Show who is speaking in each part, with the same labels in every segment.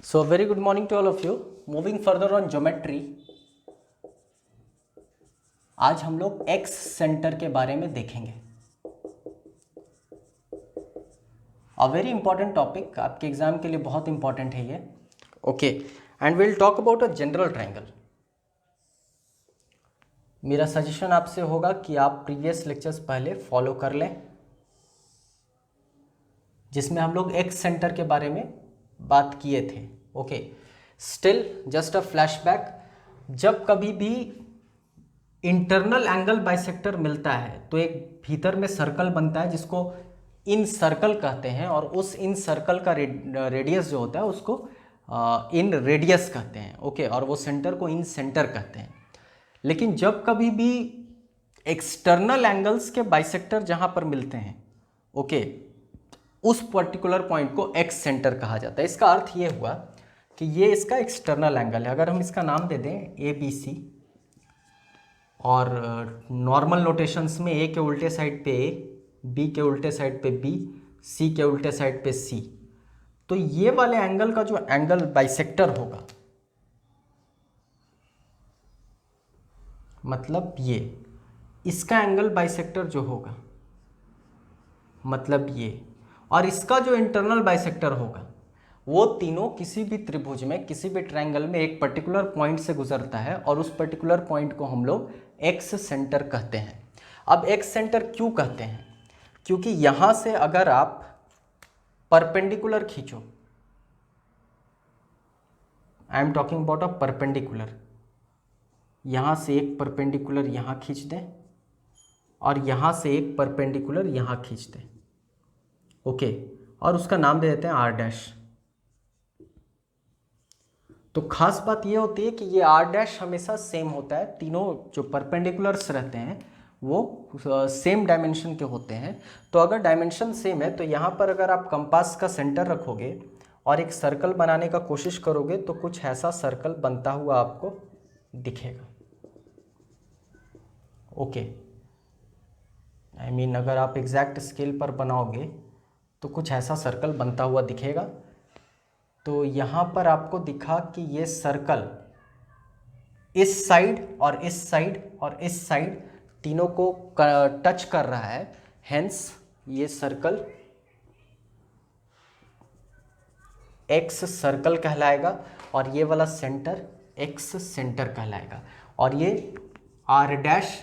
Speaker 1: So very good morning to all of you. Moving further on geometry, आज हम लोग x centre के बारे में देखेंगे. अ वेरी इंपॉर्टेंट टॉपिक, आपके एग्जाम के लिए बहुत इंपॉर्टेंट है ये. Okay, and will talk about a general triangle. मेरा सजेशन आपसे होगा कि आप प्रीवियस लेक्चर्स पहले फॉलो कर लें, जिसमें हम लोग एक्स सेंटर के बारे में बात किए थे. Okay, still just a flashback. जब कभी भी इंटरनल एंगल बाइसेक्टर मिलता है तो एक भीतर में सर्कल बनता है जिसको इन सर्कल कहते हैं, और उस इन सर्कल का रेडियस जो होता है उसको इन रेडियस कहते हैं. ओके, और वो सेंटर को इन सेंटर कहते हैं. लेकिन जब कभी भी एक्सटर्नल एंगल्स के बाइसेक्टर जहां पर मिलते हैं, ओके, उस पर्टिकुलर पॉइंट को एक्स सेंटर कहा जाता है. इसका अर्थ ये हुआ कि ये इसका एक्सटर्नल एंगल है. अगर हम इसका नाम दे दें ए बी सी, और नॉर्मल नोटेशंस में ए के उल्टे साइड पे ए, बी के उल्टे साइड पे बी, सी के उल्टे साइड पे सी, तो ये वाले एंगल का जो एंगल बाइसेक्टर होगा, मतलब ये इसका एंगल बाइसेक्टर जो होगा, मतलब ये, और इसका जो इंटरनल बाइसेक्टर होगा, वो तीनों किसी भी त्रिभुज में, किसी भी ट्रायंगल में एक पर्टिकुलर पॉइंट से गुजरता है, और उस पर्टिकुलर पॉइंट को हम लोग एक्स सेंटर कहते हैं. अब एक्स सेंटर क्यों कहते हैं? क्योंकि यहां से अगर आप परपेंडिकुलर खींचो, I am talking about a perpendicular, यहां से एक परपेंडिकुलर यहां खींच दें और यहां से एक परपेंडिकुलर यहां खींच दें. ओके, और उसका नाम दे देते हैं आर डैश. तो खास बात ये होती है कि ये आर डैश हमेशा सेम होता है. तीनों जो परपेंडिकुलर्स रहते हैं वो सेम डायमेंशन के होते हैं. तो अगर डायमेंशन सेम है तो यहाँ पर अगर आप कंपास का सेंटर रखोगे और एक सर्कल बनाने का कोशिश करोगे तो कुछ ऐसा सर्कल बनता हुआ आपको दिखेगा. ओके, आई मीन अगर आप एग्जैक्ट स्केल पर बनाओगे तो कुछ ऐसा सर्कल बनता हुआ दिखेगा. तो यहाँ पर आपको दिखा कि ये सर्कल इस साइड और इस साइड और इस साइड तीनों को टच कर रहा है. हेंस ये सर्कल एक्स सर्कल कहलाएगा, और ये वाला सेंटर एक्स सेंटर कहलाएगा, और ये आर डैश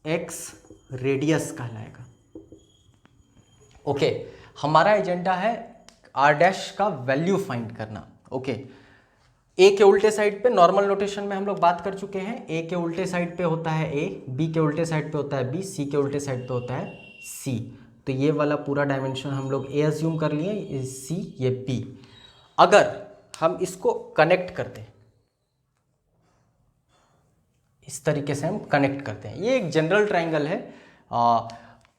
Speaker 1: एक्स रेडियस कहलाएगा. ओके, हमारा एजेंडा है आर डैश का वैल्यू फाइंड करना. ओके, ए के उल्टे साइड पे नॉर्मल नोटेशन में हम लोग बात कर चुके हैं. ए के उल्टे साइड पे होता है ए, बी के उल्टे साइड पे होता है बी, सी के उल्टे साइड पे होता है सी. तो ये वाला पूरा डायमेंशन हम लोग ए अज्यूम कर लिए, सी ये बी. अगर हम इसको कनेक्ट करते हैं, इस तरीके से हम कनेक्ट करते हैं, ये एक जनरल ट्रायंगल है.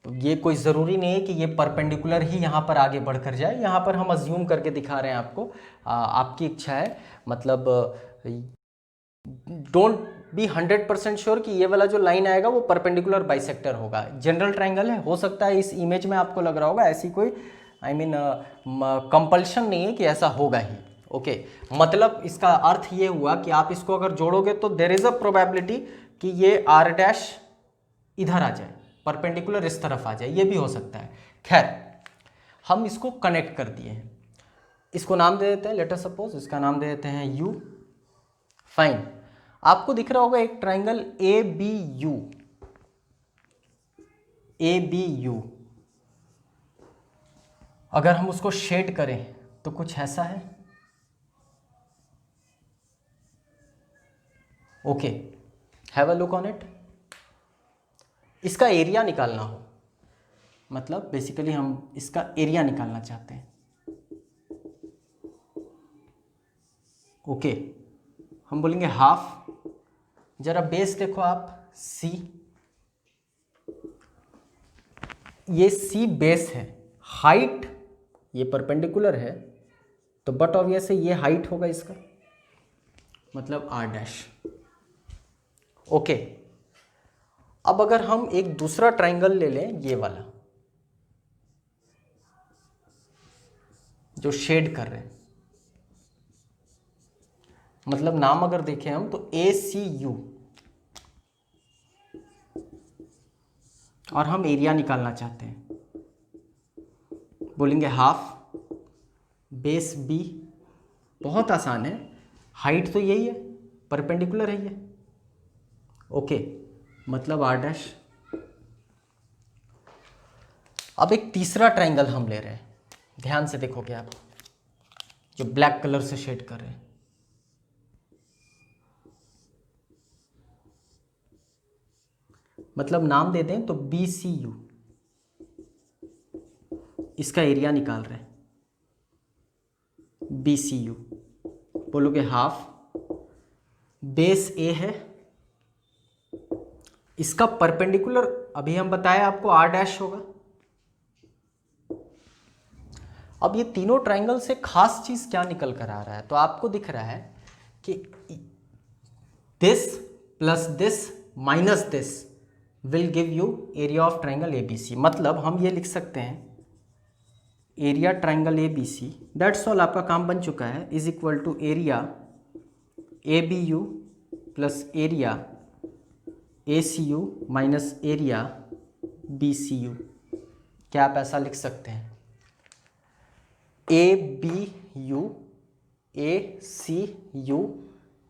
Speaker 1: ये कोई ज़रूरी नहीं है कि ये परपेंडिकुलर ही यहाँ पर आगे बढ़कर जाए. यहाँ पर हम अज्यूम करके दिखा रहे हैं आपको, आपकी इच्छा है. मतलब डोंट बी 100% श्योर कि ये वाला जो लाइन आएगा वो परपेंडिकुलर बाइसेक्टर होगा. जनरल ट्रायंगल है, हो सकता है इस इमेज में आपको लग रहा होगा, ऐसी कोई आई मीन कंपल्शन नहीं है कि ऐसा होगा ही. ओके, मतलब इसका अर्थ ये हुआ कि आप इसको अगर जोड़ोगे तो देयर इज अ प्रोबेबिलिटी कि ये आर डैश इधर आ जाए, परपेंडिकुलर इस तरफ आ जाए, ये भी हो सकता है. खैर, हम इसको कनेक्ट कर दिए हैं. इसको नाम दे देते हैं, लेट अस सपोज इसका नाम दे देते हैं यू. फाइन. आपको दिख रहा होगा एक triangle A B U, A B U. अगर हम उसको शेड करें तो कुछ ऐसा है. Okay, have a look on it. इसका एरिया निकालना हो, मतलब बेसिकली हम इसका एरिया निकालना चाहते हैं. ओके, हम बोलेंगे हाफ. जरा बेस देखो आप, सी, ये सी बेस है. हाइट ये परपेंडिकुलर है तो बट ऑब्वियस है ये हाइट होगा इसका, मतलब आर डैश. ओके, अब अगर हम एक दूसरा ट्रायंगल ले लें, ये वाला जो शेड कर रहे हैं, मतलब नाम अगर देखें हम तो ACU, और हम एरिया निकालना चाहते हैं, बोलेंगे हाफ बेस B। बहुत आसान है, हाइट तो यही है, परपेंडिकुलर है ये, ओके, मतलब R'। अब एक तीसरा ट्रायंगल हम ले रहे हैं, ध्यान से देखोगे आप, जो ब्लैक कलर से शेड कर रहे हैं। मतलब नाम दे दें तो BCU, इसका एरिया निकाल रहे हैं, BCU। बोलोगे हाफ, बेस A है, इसका परपेंडिकुलर अभी हम बताया आपको R' होगा। अब ये तीनों ट्रायंगल से खास चीज क्या निकल कर आ रहा है, तो आपको दिख रहा है कि this plus this minus this will give you area of triangle ABC। मतलब हम ये लिख सकते हैं area triangle ABC, that's all, आपका काम बन चुका है, is equal to area ABU plus area ACU minus area BCU। क्या आप ऐसा लिख सकते हैं? ABU ACU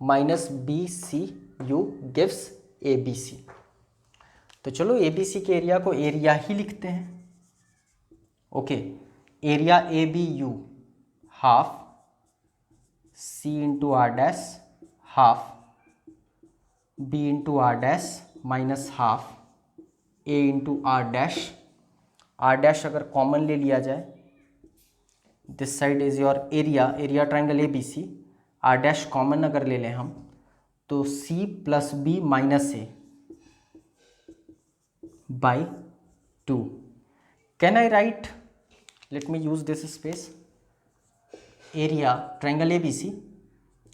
Speaker 1: minus BCU gives ABC। तो चलो ABC के एरिया को एरिया ही लिखते हैं, okay. Area ABU half C into R' half B into R' minus half A into R'। अगर कॉमन ले लिया जाए, this side is your area triangle ABC, R' common अगर ले लें हम तो C plus B minus A by 2। Can I write, let me use this space, area triangle ABC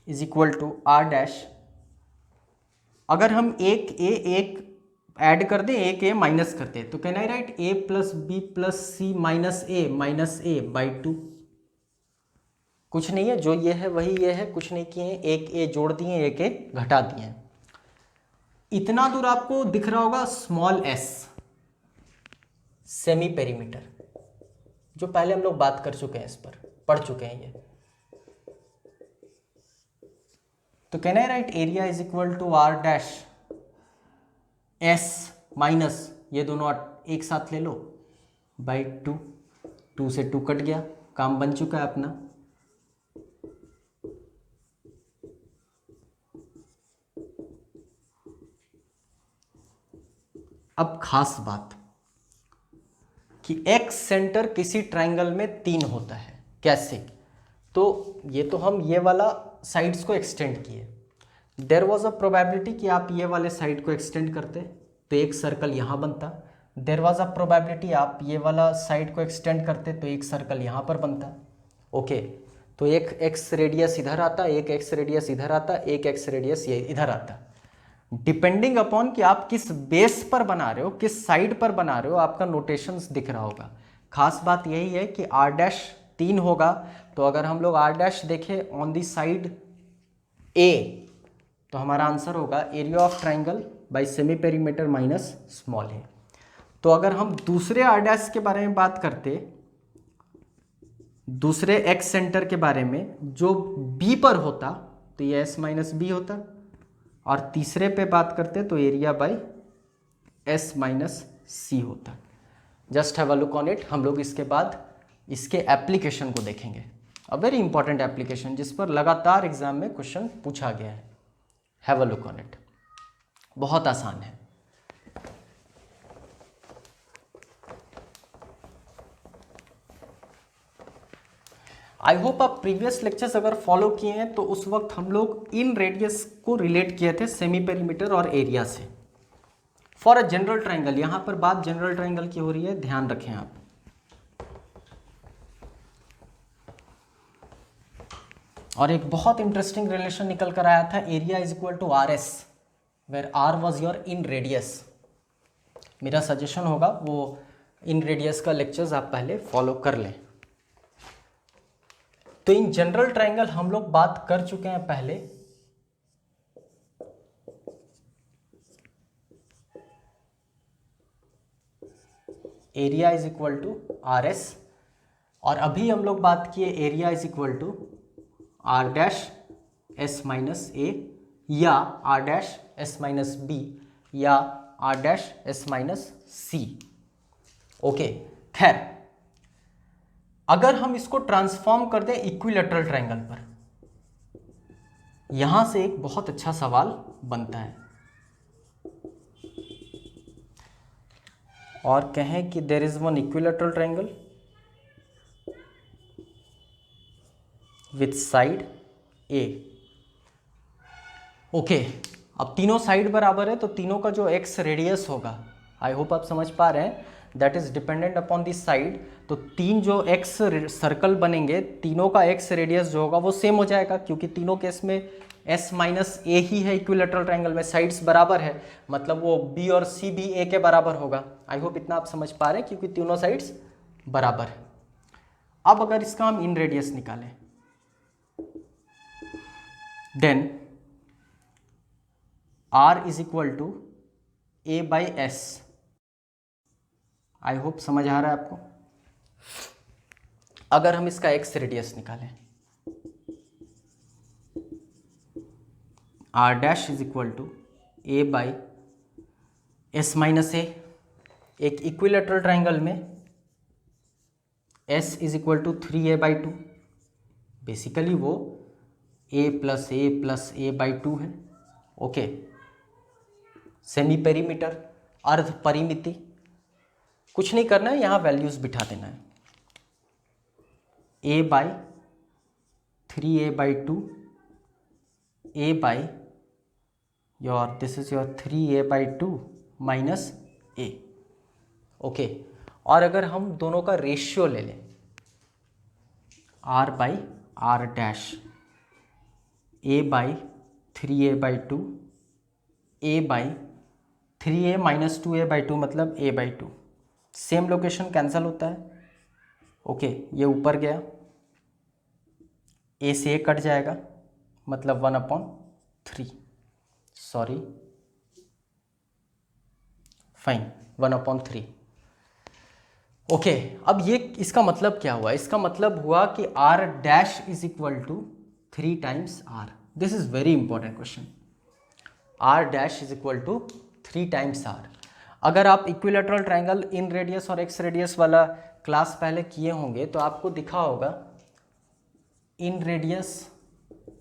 Speaker 1: is equal to R'। अगर हम एक ऐड कर दें, एक A माइनस कर दें, तो can I right A plus B plus C minus A by 2। कुछ नहीं है, जो ये है वही ये है, कुछ नहीं किए, एक A जोड़ दिए, एक A घटा दिए। इतना दूर आपको दिख रहा होगा स्मॉल s, सेमी पेरीमीटर, जो पहले हम लोग बात कर चुके हैं, इस पर पढ़ चुके हैं ये। तो can I write area is equal to R' S minus, ये दोनों एक साथ ले लो, बाई 2, 2 से 2 कट गया, काम बन चुका है अपना। अब खास बात कि एक्स सेंटर किसी ट्रायंगल में 3 होता है, कैसे? तो ये तो हम ये वाला साइड्स को एक्सटेंड किए, देयर वाज अ प्रोबेबिलिटी कि आप ये वाले साइड को एक्सटेंड करते तो एक सर्कल यहाँ बनता, देयर वाज अ प्रोबेबिलिटी आप ये वाला साइड को एक्सटेंड करते तो एक सर्कल यहाँ पर बनता, ओके। तो एक एक्स रेडियस इधर आता, एक एक्स रेडियस इधर आता, एक एक्स रेडियस ये इधर आता। डिपेंडिंग अपॉन कि आप किस बेस पर बना रहे हो, किस साइड पर बना रहे हो, आपका नोटेशंस दिख रहा होगा। खास बात यही है कि R' 3 होगा, तो अगर हम लोग R' देखें ऑन दी साइड A, तो हमारा आंसर होगा area of triangle bye semi perimeter minus small a। तो अगर हम दूसरे R' के बारे में बात करते, दूसरे एक्स सेंटर के बारे में जो B पर होता, तो ये S माइनस B होता, और तीसरे पे बात करते तो area bye S minus C होता। Just have a look on it. हम लोग इसके बाद इसके एप्लीकेशन को देखेंगे, अ वेरी इंपॉर्टेंट एप्लीकेशन जिस पर लगातार एग्जाम में क्वेश्चन पूछा गया है। Have a look on it, बहुत आसान है। आई होप आप प्रीवियस लेक्चर्स अगर फॉलो किए हैं तो उस वक्त हम लोग इन रेडियस को रिलेट किए थे सेमी पेरीमीटर और एरिया से फॉर अ जनरल ट्रायंगल। यहां पर बात जनरल ट्रायंगल की हो रही है, ध्यान रखें आप। और एक बहुत इंटरेस्टिंग रिलेशन निकल कर आया था, area is equal to RS where R was your in radius. मेरा सजेशन होगा वो इन रेडियस का लेक्चर्स आप पहले फॉलो कर लें। तो इन जनरल ट्रायंगल हम लोग बात कर चुके हैं पहले area is equal to R S, और अभी हम लोग बात किए area is equal to R dash S minus A या R dash S minus B या R dash S minus C. Okay, खैर अगर हम इसको ट्रांसफॉर्म कर दें इक्विलैटरल ट्रायंगल पर, यहां से एक बहुत अच्छा सवाल बनता है और कहें कि there is one equilateral triangle with side a. Okay, अब तीनों साइड बराबर है तो तीनों का जो एक्स रेडियस होगा, आई होप आप समझ पा रहे हैं, that is dependent upon this side. तो तीन जो एक्स सर्कल बनेंगे, तीनों का एक्स रेडियस जो होगा वो सेम हो जाएगा, क्योंकि तीनों केस में एस माइनस ए ही है इक्विलैटरल ट्रायंगल में, साइड्स बराबर है, मतलब वो बी और सी भी ए के बराबर होगा। आई होप इतना आप समझ पा रहे हैं, क्योंकि तीनों साइड्स बराबर है। अब अगर इसका हम इन रेडियस निकालें, then R is equal to A by S. I hope समझ आ रहा है आपको। अगर हम इसका एक्स रेडियस निकालें, R dash is equal to A by S minus A. एक इक्विलैटरल ट्रायंगल में S is equal to 3a/2, basically वो a प्लस a बाई 2 है। ओके, सेमी पेरीमीटर, अर्ध परिमिति, कुछ नहीं करना है, यहाँ वैल्यूज बिठा देना है। a by 3a/2, a by your this is your 3a/2 minus a। Okay, और अगर हम दोनों का रेशियो ले लें, r by R dash, a by 3a/2, a by 3a minus 2a/2 मतलब a/2, सेम लोकेशन कैंसिल होता है। ओके, ये ऊपर गया, a से a कट जाएगा, मतलब 1/3, सॉरी फाइन 1/3। ओके, अब ये इसका मतलब क्या हुआ? इसका मतलब हुआ कि r dash is equal to 3 times r। This is very important question. r dash is equal to 3 times r। अगर आप इक्विलैटरल ट्रायंगल इन रेडियस और एक्स रेडियस वाला क्लास पहले किए होंगे तो आपको दिखा होगा, इन रेडियस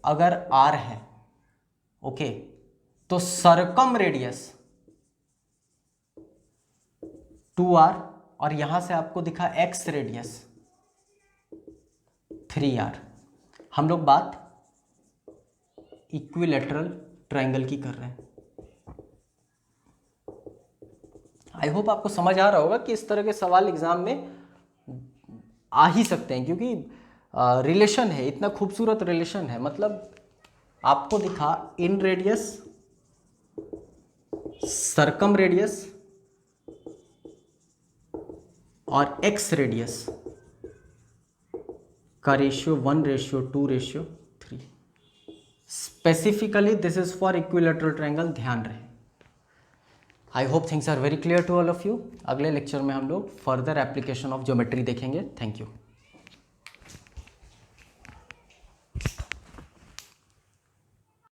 Speaker 1: अगर r है, ओके, तो सरकम रेडियस 2r, और यहां से आपको दिखा एक्स रेडियस 3r। हम लोग बात इक्विलैटरल ट्रायंगल की कर रहे हैं। आई होप आपको समझ आ रहा होगा कि इस तरह के सवाल एग्जाम में आ ही सकते हैं, क्योंकि रिलेशन है, इतना खूबसूरत रिलेशन है। मतलब आपको दिखा इन रेडियस, सरकम रेडियस और एक्स रेडियस का ratio 1:2:3। Specifically this is for equilateral triangle, ध्यान रहे। I hope things are very clear to all of you. अगले लेक्चर में हम लोग फर्दर एप्लीकेशन ऑफ ज्योमेट्री देखेंगे। Thank you.